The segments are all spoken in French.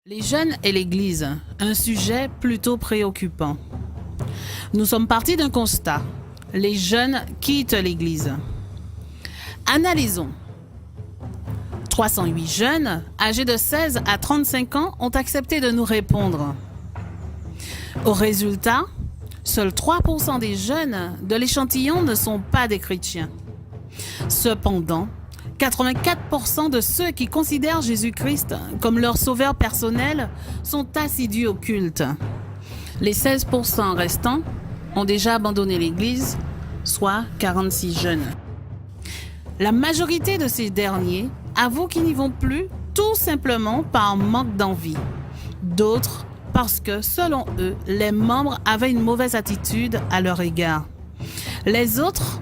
Les jeunes et l'Église, un sujet plutôt préoccupant. Nous sommes partis d'un constat. Les jeunes quittent l'Église. Analysons. 308 jeunes âgés de 16 à 35 ans ont accepté de nous répondre. Au résultat, seuls 3% des jeunes de l'échantillon ne sont pas des chrétiens. Cependant, 84% de ceux qui considèrent Jésus-Christ comme leur sauveur personnel sont assidus au culte. Les 16% restants ont déjà abandonné l'Église, soit 46 jeunes. La majorité de ces derniers avouent qu'ils n'y vont plus tout simplement par manque d'envie. D'autres parce que, selon eux, les membres avaient une mauvaise attitude à leur égard. Les autres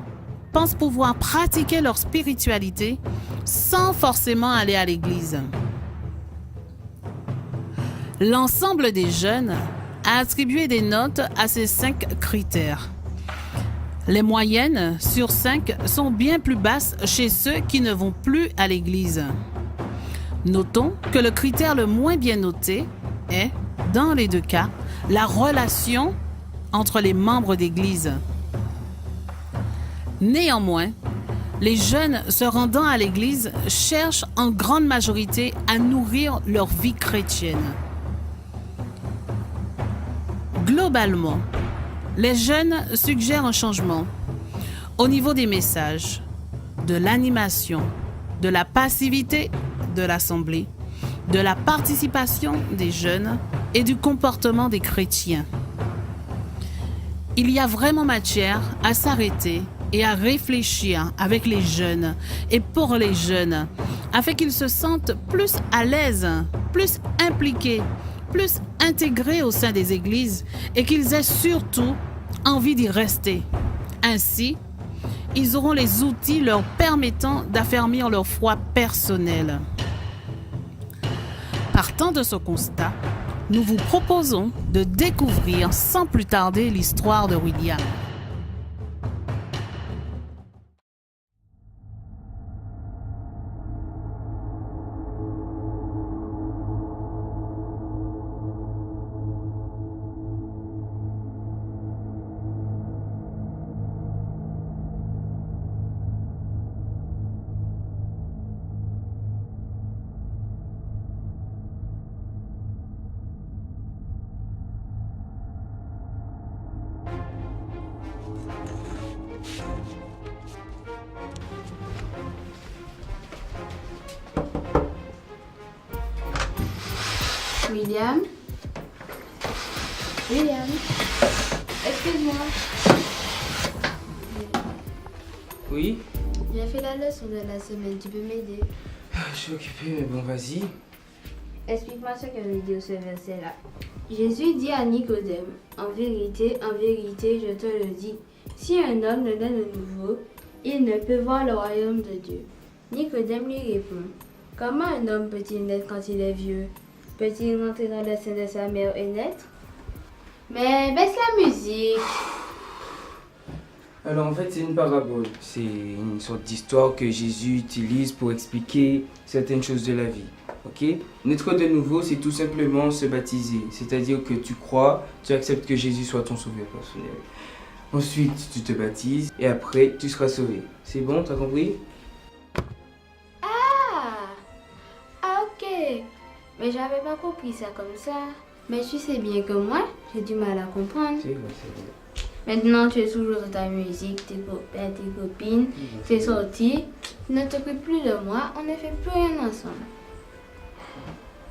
pensent pouvoir pratiquer leur spiritualité sans forcément aller à l'église. L'ensemble des jeunes a attribué des notes à ces 5 critères. Les moyennes sur 5 sont bien plus basses chez ceux qui ne vont plus à l'église. Notons que le critère le moins bien noté est, dans les 2 cas, la relation entre les membres d'église. Néanmoins, les jeunes se rendant à l'église cherchent en grande majorité à nourrir leur vie chrétienne. Globalement, les jeunes suggèrent un changement au niveau des messages, de l'animation, de la passivité de l'assemblée, de la participation des jeunes et du comportement des chrétiens. Il y a vraiment matière à s'arrêter et à réfléchir avec les jeunes et pour les jeunes, afin qu'ils se sentent plus à l'aise, plus impliqués, plus intégrés au sein des églises et qu'ils aient surtout envie d'y rester. Ainsi, ils auront les outils leur permettant d'affermir leur foi personnelle. Partant de ce constat, nous vous proposons de découvrir sans plus tarder l'histoire de William. William? William? Excuse-moi. Oui? J'ai fait la leçon de la semaine, tu peux m'aider? Je suis occupé, mais bon, vas-y. Explique-moi ce que veut dire ce verset-là. Jésus dit à Nicodème, en vérité, je te le dis, si un homme ne naît de nouveau, il ne peut voir le royaume de Dieu. Nicodème lui répond, comment un homme peut-il naître quand il est vieux? Peut-il rentrer dans le sein de sa mère et naître? Mais baisse la musique. Alors en fait c'est une parabole, c'est une sorte d'histoire que Jésus utilise pour expliquer certaines choses de la vie. Ok? Naître de nouveau, c'est tout simplement se baptiser, c'est-à-dire que tu crois, tu acceptes que Jésus soit ton sauveur personnel. Ensuite tu te baptises et après tu seras sauvé. C'est bon, t'as compris? Ah, ok. Mais j'avais pas compris ça comme ça. Mais tu sais bien que moi, j'ai du mal à comprendre. C'est vrai, c'est vrai. Maintenant, tu es toujours dans ta musique, tes copains, tes copines, tes sorties. Tu ne t'occupes plus de moi, on ne fait plus rien ensemble.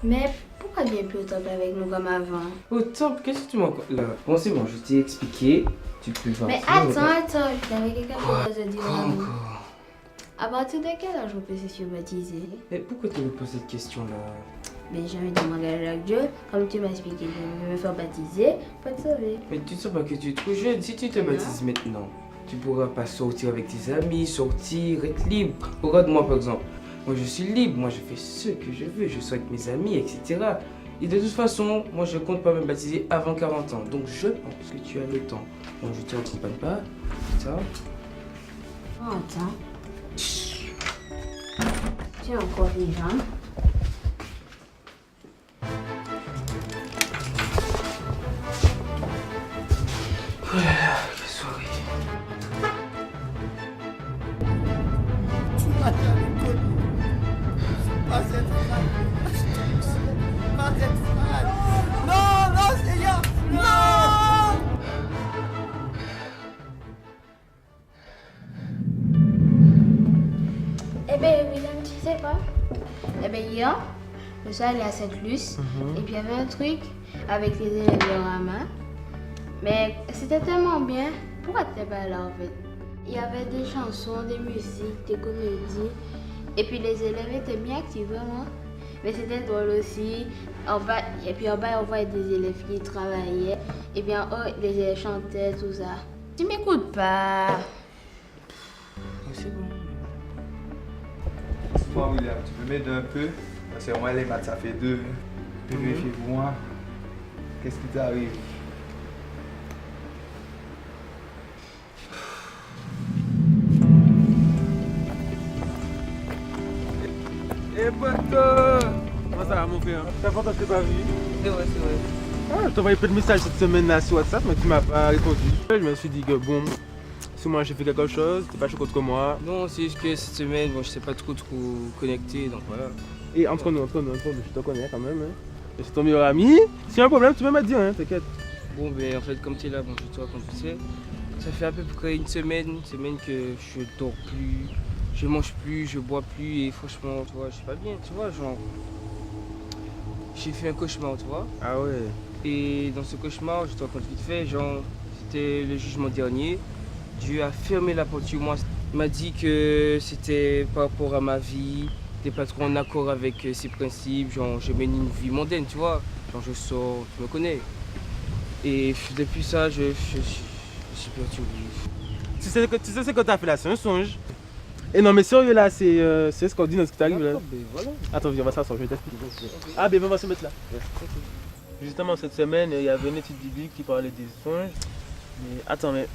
Mais pourquoi bien plus au temple avec nous comme avant? Au temple, qu'est-ce que tu m'as encore là? Bon c'est bon, je t'ai expliqué, tu peux voir. Mais attends, j'avais quelque chose à te dire. Encore. À partir de quel âge on peut se faire baptiser? Mais pourquoi tu me poses cette question-là? Mais j'ai envie de m'engager avec Dieu, comme tu m'as expliqué, je vais me faire baptiser pour te sauver. Mais tu ne sais pas que tu es trop jeune. Si tu te baptises maintenant, tu pourras pas sortir avec tes amis, sortir, être libre. Regarde-moi par exemple. Moi je suis libre, moi je fais ce que je veux, je sors avec mes amis, etc. Et de toute façon, moi je compte pas me baptiser avant 40 ans. Donc je pense que tu as le temps. Donc je te accompagne pas. Ça. Attends. Tu es encore vivant. Lyon, je suis allée à Sainte-Luce, et puis il y avait un truc avec les élèves en main. Mais c'était tellement bien. Pourquoi tu n'étais pas là en fait? Il y avait des chansons, des musiques, des comédies. Et puis les élèves étaient bien actifs vraiment. Mais c'était drôle aussi. Et puis en bas, on voyait des élèves qui travaillaient. Et bien en haut, les élèves chantaient, tout ça. Tu m'écoutes pas. C'est bon. Moi, William, tu peux m'aider un peu? Parce que moi, les maths, ça fait 2. Tu peux vérifier pour moi? Qu'est-ce qui t'arrive? Eh poteau! Comment ça va mon frère? Ça fait longtemps que je t'ai pas vu. C'est vrai. Ah, je t'ai envoyé plein de messages cette semaine là sur WhatsApp, mais tu m'as pas répondu. Je me suis dit que bon, si moi j'ai fait quelque chose, t'es pas chaud contre moi. Non, c'est juste que cette semaine, bon, je sais pas trop connecté, donc voilà. Et entre nous, je te connais quand même. Hein. Je suis ton meilleur ami. S'il y a un problème, tu peux me dire, hein, t'inquiète. Bon, ben en fait, comme tu es là, bon, je te raconte, tu sais, ça fait à peu près une semaine que je dors plus, je mange plus, je bois plus, et franchement, tu vois, je suis pas bien, tu vois, genre. J'ai fait un cauchemar, tu vois. Ah ouais. Et dans ce cauchemar, je te raconte vite fait, genre, c'était le jugement dernier. Dieu a fermé la porte sur moi. Il m'a dit que c'était par rapport à ma vie, t'es pas trop en accord avec ses principes, genre je mène une vie mondaine, tu vois. Genre je sors, tu me connais. Et depuis ça, je suis perturbé. Tu sais ce que t'as fait là, c'est un songe. Et non mais sérieux là, c'est ce qu'on dit dans ce qui t'arrive là. Ben voilà. Attends, viens, on va s'asseoir, je vais t'expliquer. Ah ben on va se mettre là. Justement cette semaine, il y avait une étude biblique qui parlait des songes. Mais attends, mais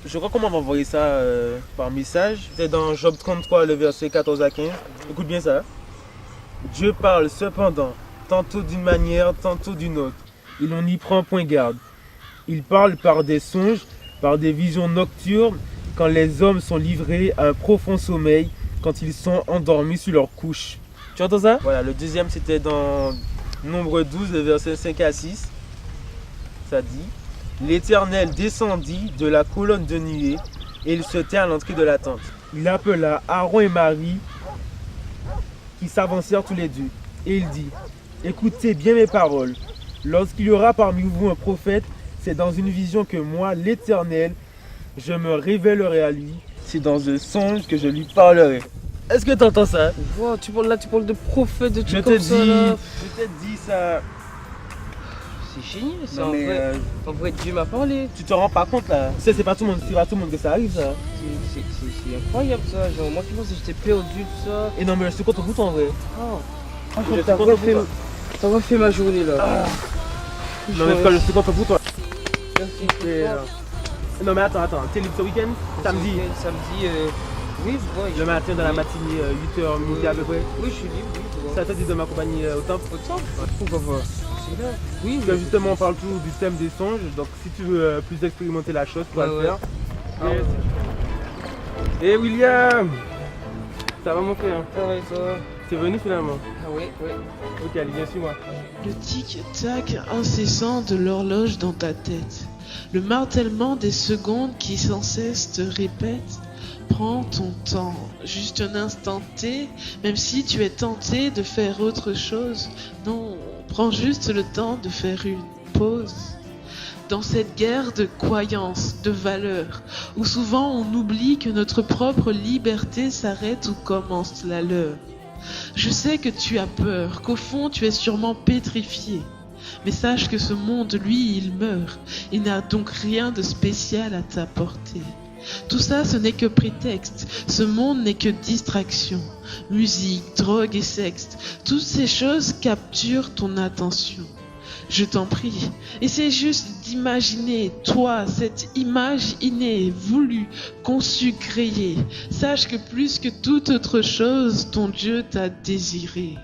je crois qu'on m'a envoyé ça par message. C'est dans Job 33, le verset 14 à 15. Écoute bien ça. Dieu parle cependant, tantôt d'une manière, tantôt d'une autre. Et l'on n'y prend point garde. Il parle par des songes, par des visions nocturnes, quand les hommes sont livrés à un profond sommeil, quand ils sont endormis sur leur couche. Tu entends ça? Voilà, le deuxième c'était dans Nombre 12, le verset 5 à 6. Ça dit: L'Éternel descendit de la colonne de nuée et il se tint à l'entrée de la tente. Il appela Aaron et Marie qui s'avancèrent tous les deux. Et il dit: Écoutez bien mes paroles. Lorsqu'il y aura parmi vous un prophète, c'est dans une vision que moi, l'Éternel, je me révélerai à lui. C'est dans un songe que je lui parlerai. Est-ce que tu entends ça? Wow, tu parles de prophète, de Je trucs te comme ça là. je te dis ça. C'est génial, ça. Non, En mais, vrai, en vrai, Dieu m'a parlé. Tu te rends pas compte là. C'est pas tout le monde que ça arrive ça. C'est incroyable ça. Genre, moi qui pensais que j'étais perdu, tout ça. Et non mais je suis content pour toi en vrai. Je T'as suis content pour toi. refait ma journée là. Non mais frère, je suis content pour toi. Merci. Non mais attends, t'es libre ce week-end? Samedi, Oui, ouais, le matin dans la matinée, 8h, midi à peu près. Oui, je suis libre, oui. tu vois. Ça te dit de m'accompagner au temple? Pourquoi pas? C'est là. Oui, Parce que justement on parle toujours du thème des songes, donc si tu veux plus expérimenter la chose, tu vas le Ouais. faire. Ah ouais. Et William! Ça va mon frère? Ça va et toi? T'es venu finalement? Ah oui. Ok, allez, viens suis-moi. Le tic-tac incessant de l'horloge dans ta tête, le martèlement des secondes qui sans cesse te répètent. Prends ton temps, juste un instant T, même si tu es tenté de faire autre chose. Non, prends juste le temps de faire une pause. Dans cette guerre de croyances, de valeurs, où souvent on oublie que notre propre liberté s'arrête où commence la leur. Je sais que tu as peur, qu'au fond tu es sûrement pétrifié. Mais sache que ce monde, lui, il meurt. Il n'a donc rien de spécial à t'apporter. Tout ça, ce n'est que prétexte. Ce monde n'est que distraction. Musique, drogue et sexe. Toutes ces choses capturent ton attention. Je t'en prie, essaie juste d'imaginer, toi, cette image innée, voulue, conçue, créée. Sache que plus que toute autre chose, ton Dieu t'a désiré.